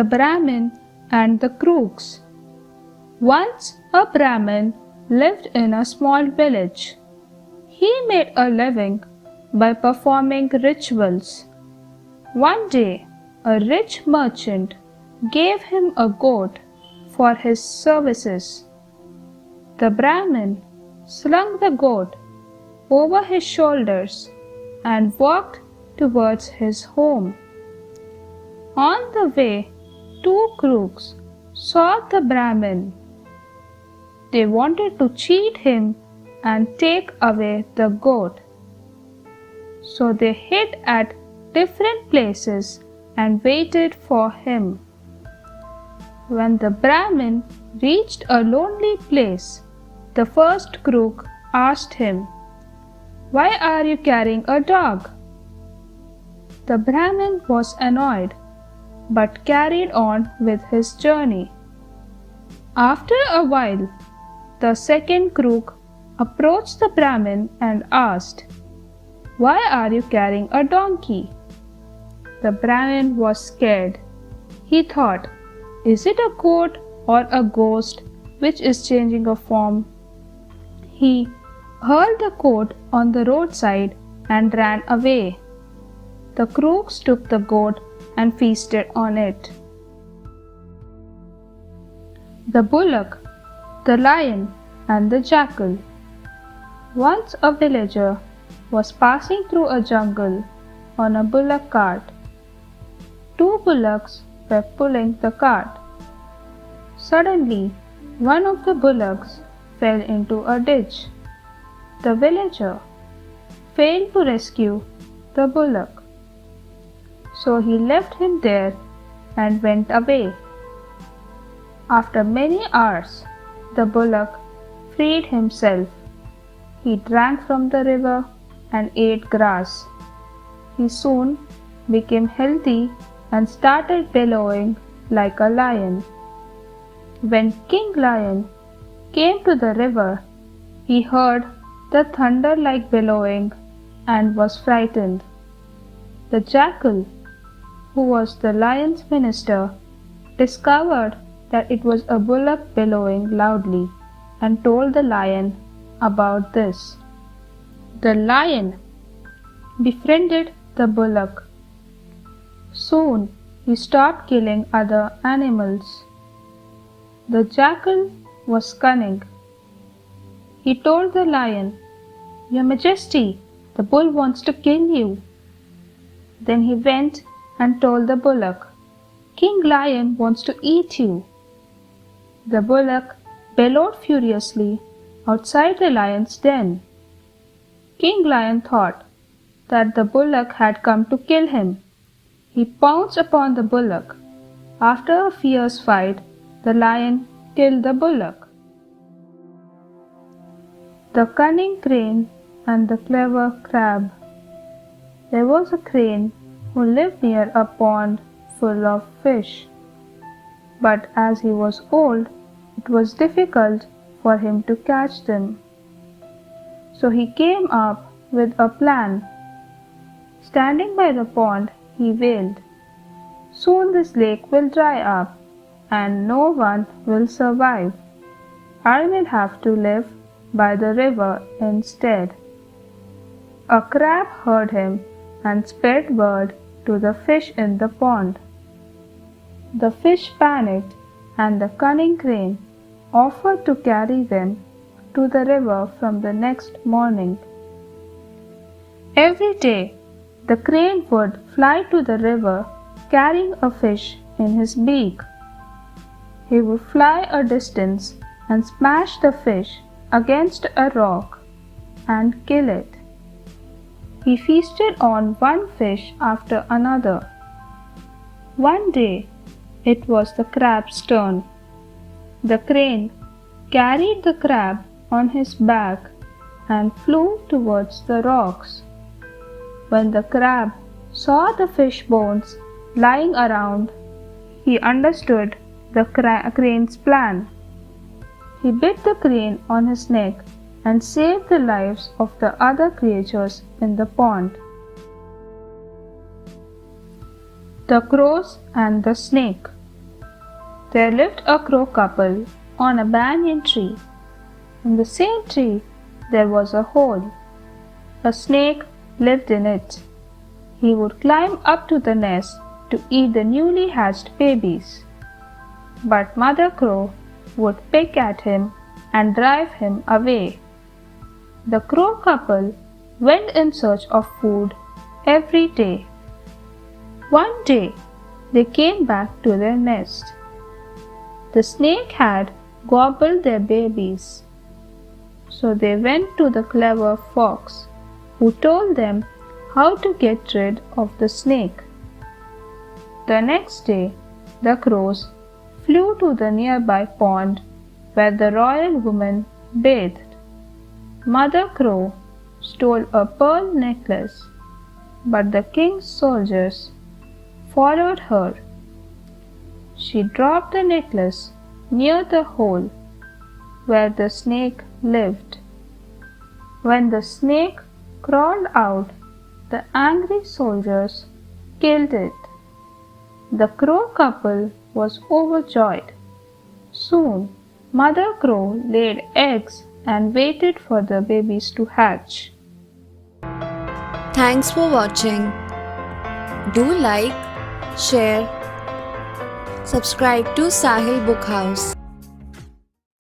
The Brahmin and the Crooks. Once a Brahmin lived in a small village. He made a living by performing rituals. One day, a rich merchant gave him a goat for his services. The Brahmin slung the goat over his shoulders and walked towards his home. On the way, two crooks saw the Brahmin. They wanted to cheat him and take away the goat. So they hid at different places and waited for him. When the Brahmin reached a lonely place, the first crook asked him, "Why are you carrying a dog?" The Brahmin was annoyed, but carried on with his journey. After a while, the second crook approached the Brahmin and asked, "Why are you carrying a donkey?" The Brahmin was scared. He thought, "Is it a goat or a ghost which is changing a form?" He hurled the goat on the roadside and ran away. The crooks took the goat and feasted on it. The Bullock, the Lion, and the Jackal. Once a villager was passing through a jungle on a bullock cart. Two bullocks were pulling the cart. Suddenly, one of the bullocks fell into a ditch. The villager failed to rescue the bullock, so he left him there and went away. After many hours, the bullock freed himself. He drank from the river and ate grass. He soon became healthy and started bellowing like a lion. When King Lion came to the river, he heard the thunder-like bellowing and was frightened. The Jackal, who was the lion's minister, discovered that it was a bullock bellowing loudly and told the lion about this. The lion befriended the bullock. Soon he stopped killing other animals. The Jackal was cunning. He told the lion, "Your Majesty, the bull wants to kill you." Then he went and told the bullock, "King Lion wants to eat you." The bullock bellowed furiously outside the lion's den. King Lion thought that the bullock had come to kill him. He pounced upon the bullock. After a fierce fight, the lion killed the bullock. The cunning crane and the clever crab. There was a crane who lived near a pond full of fish. But as he was old, it was difficult for him to catch them. So he came up with a plan. Standing by the pond, he wailed, "Soon this lake will dry up, and no one will survive. I will have to live by the river instead." A crab heard him and spread word to the fish in the pond. The fish panicked, and the cunning crane offered to carry them to the river from the next morning. Every day, the crane would fly to the river carrying a fish in his beak. He would fly a distance and smash the fish against a rock and kill it. He feasted on one fish after another. One day, it was the crab's turn. The crane carried the crab on his back and flew towards the rocks. When the crab saw the fish bones lying around, he understood the crane's plan. He bit the crane on his neck and saved the lives of the other creatures in the pond. The Crows and the Snake. There lived a crow couple on a banyan tree. In the same tree there was a hole. A snake lived in it. He would climb up to the nest to eat the newly hatched babies. But Mother Crow would pick at him and drive him away. The crow couple went in search of food every day. One day they came back to their nest. The snake had gobbled their babies. So they went to the clever fox, who told them how to get rid of the snake. The next day, the crows flew to the nearby pond where the royal woman bathed. Mother Crow stole a pearl necklace, but the king's soldiers followed her. She dropped the necklace near the hole where the snake lived. When the snake crawled out, the angry soldiers killed it. The crow couple was overjoyed. Soon, Mother Crow laid eggs and waited for the babies to hatch. Thanks for watching. Do like, share, subscribe to Sahil Book House.